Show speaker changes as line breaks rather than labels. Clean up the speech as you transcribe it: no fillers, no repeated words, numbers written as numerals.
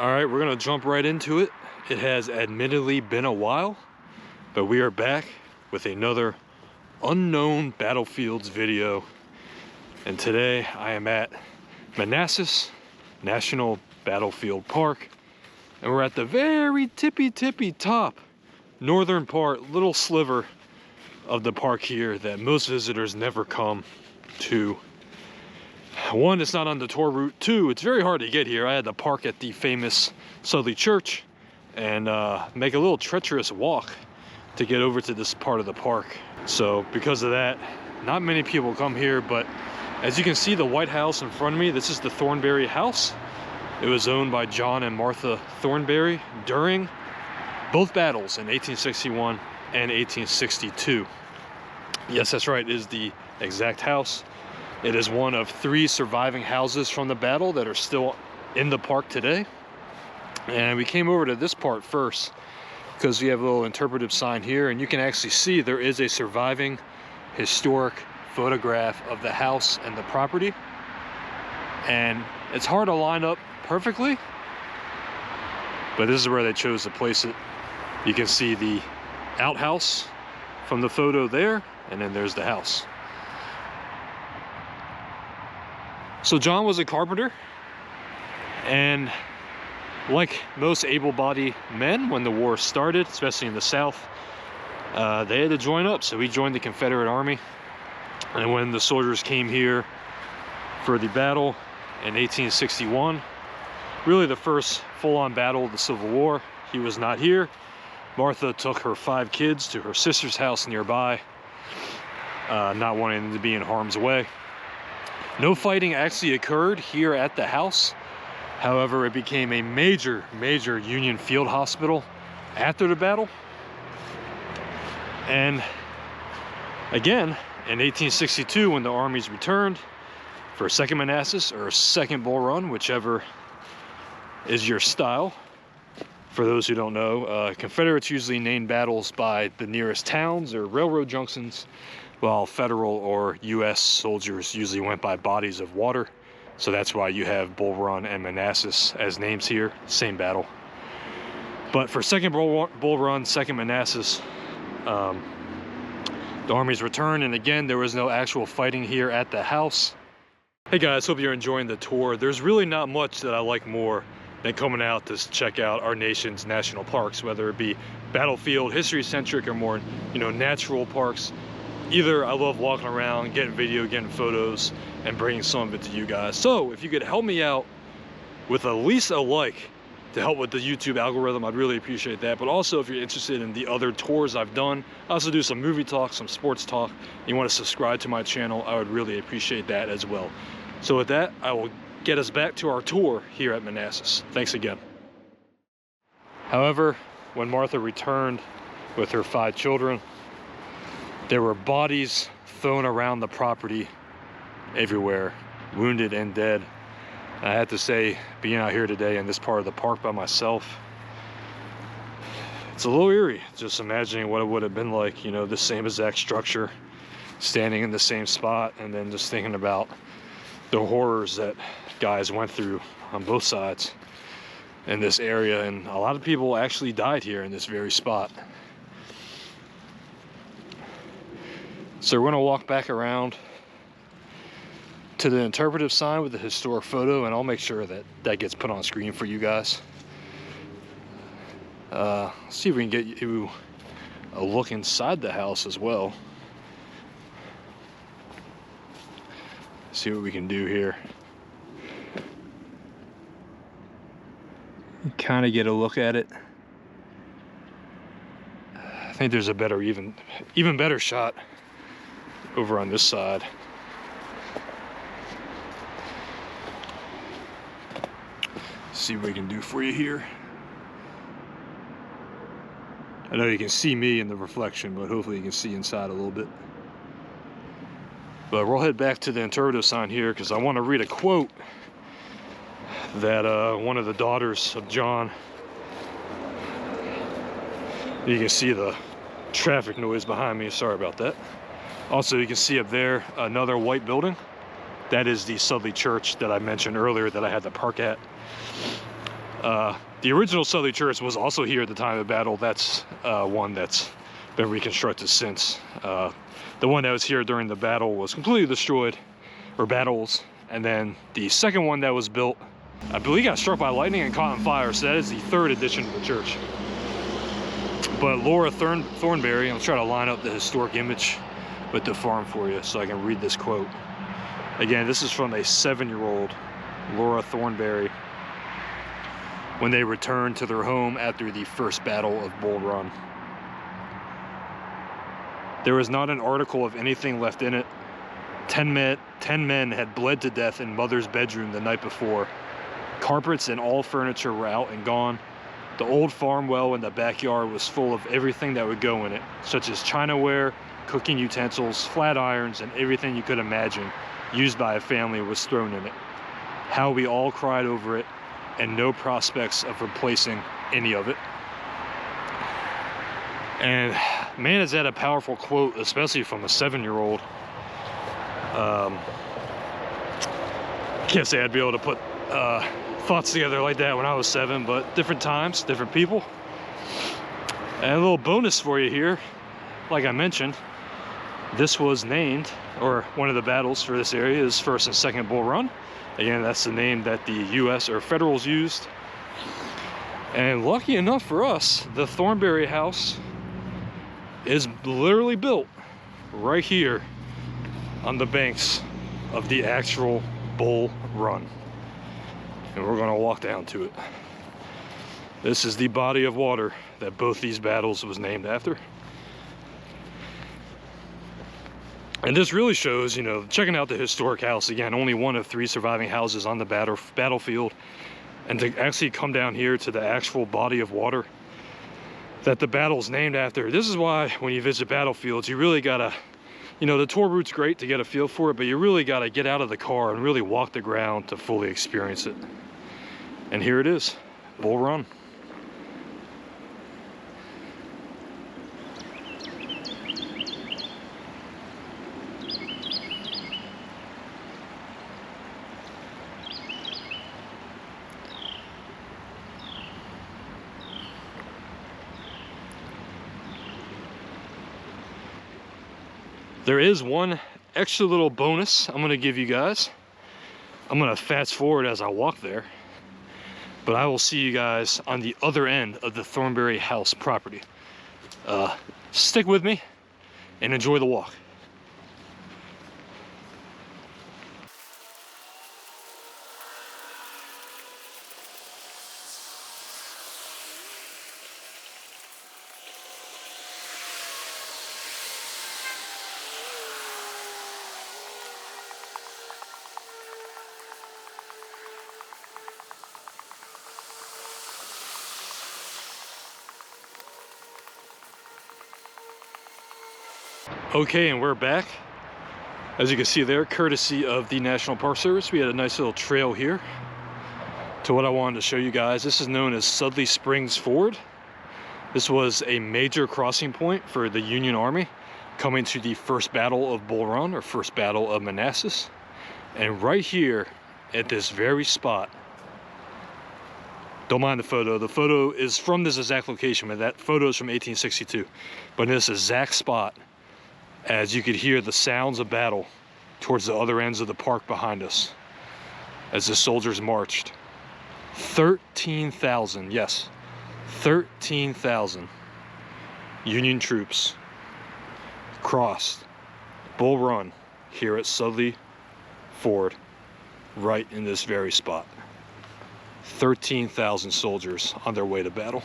All right, we're gonna jump right into it. It has admittedly been a while, but we are back with another unknown battlefields video. And today I am at Manassas National Battlefield Park, and we're at the very tippy top northern part, little sliver of the park here that most visitors never come to. One, it's not on the tour route. Two, it's very hard to get here. I had to park at the famous Sudley Church and make a little treacherous walk to get over to this part of the park. So because of that, not many people come here, but as you can see, the White House in front of me, this is the Thornberry House. It was owned by John and Martha Thornberry during both battles in 1861 and 1862. Yes, that's right, it is the exact house. It is one of 3 surviving houses from the battle that are still in the park today. And we came over to this part first because we have a little interpretive sign here, and you can actually see there is a surviving historic photograph of the house and the property. And it's hard to line up perfectly, but this is where they chose to place it. You can see the outhouse from the photo there, and then there's the house. So John was a carpenter, and like most able-bodied men, when the war started, especially in the South, they had to join up. So he joined the Confederate Army, and when the soldiers came here for the battle in 1861, really the first full-on battle of the Civil War, he was not here. Martha took her 5 kids to her sister's house nearby, not wanting them to be in harm's way. No fighting actually occurred here at the house. However, it became a major Union field hospital after the battle. And again, in 1862, when the armies returned for a second Manassas or a second Bull Run, whichever is your style. For those who don't know, Confederates usually named battles by the nearest towns or railroad junctions, while Federal or U.S. soldiers usually went by bodies of water. So that's why you have Bull Run and Manassas as names here, same battle. But for second Bull Run, second Manassas, the armies returned, and again, there was no actual fighting here at the house. Hey guys, hope you're enjoying the tour. There's really not much that I like more than coming out to check out our nation's national parks, whether it be battlefield, history-centric, or more, natural parks. Either I love walking around, getting video, getting photos, and bringing some of it to you guys. So if you could help me out with at least a like to help with the YouTube algorithm, I'd really appreciate that. But also, if you're interested in the other tours I've done, I also do some movie talk, some sports talk, and you want to subscribe to my channel, I would really appreciate that as well. So with that, I will get us back to our tour here at Manassas. Thanks again. However, when Martha returned with her 5 children, there were bodies thrown around the property everywhere, wounded and dead. I have to say, being out here today in this part of the park by myself, it's a little eerie, just imagining what it would have been like, the same exact structure, standing in the same spot, and then just thinking about the horrors that guys went through on both sides in this area. And a lot of people actually died here in this very spot. So we're gonna walk back around to the interpretive sign with the historic photo, and I'll make sure that that gets put on screen for you guys. See if we can get you a look inside the house as well. See what we can do here. Kind of get a look at it. I think there's a better, even better shot over on this side. See what we can do for you here. I know you can see me in the reflection, but hopefully you can see inside a little bit. But we'll head back to the interpretive sign here because I want to read a quote that one of the daughters of John, you can see the traffic noise behind me, sorry about that. Also, you can see up there another white building. That is the Sudley Church that I mentioned earlier that I had to park at. The original Sudley Church was also here at the time of the battle. That's one that's been reconstructed since. The one that was here during the battle was completely destroyed, or battles. And then the second one that was built, I believe, got struck by lightning and caught on fire. So that is the third addition to the church. But Laura Thornberry, I'll try to line up the historic image with the farm for you so I can read this quote. Again, this is from a 7-year-old Laura Thornberry when they returned to their home after the First Battle of Bull Run. There was not an article of anything left in it. 10 men had bled to death in mother's bedroom the night before. Carpets and all furniture were out and gone. The old farm well in the backyard was full of everything that would go in it, such as chinaware, cooking utensils, flat irons, and everything you could imagine used by a family was thrown in it. How we all cried over it, and no prospects of replacing any of it. And man, is that a powerful quote, especially from a 7-year-old. Can't say I'd be able to put thoughts together like that when I was 7, but different times, different people. And a little bonus for you here, like I mentioned, this was named, or one of the battles for this area is First and Second Bull Run. Again, that's the name that the U.S. or Federals used. And lucky enough for us, the Thornberry House is literally built right here on the banks of the actual Bull Run. And we're gonna walk down to it. This is the body of water that both these battles was named after. And this really shows, you know, checking out the historic house, again, only one of 3 surviving houses on the battlefield, and to actually come down here to the actual body of water that the battle's named after. This is why when you visit battlefields, you really gotta, you know, the tour route's great to get a feel for it, but you really gotta get out of the car and really walk the ground to fully experience it. And here it is, Bull Run. There is one extra little bonus I'm gonna give you guys. I'm gonna fast forward as I walk there, but I will see you guys on the other end of the Thornberry House property. Stick with me and enjoy the walk. Okay, and we're back. As you can see there, courtesy of the National Park Service, we had a nice little trail here to what I wanted to show you guys. This is known as Sudley Springs Ford. This was a major crossing point for the Union Army coming to the First Battle of Bull Run, or First Battle of Manassas. And right here at this very spot, don't mind the photo is from this exact location, but that photo is from 1862. But in this exact spot, as you could hear the sounds of battle towards the other ends of the park behind us as the soldiers marched. 13,000, yes, 13,000 Union troops crossed Bull Run here at Sudley Ford, right in this very spot. 13,000 soldiers on their way to battle.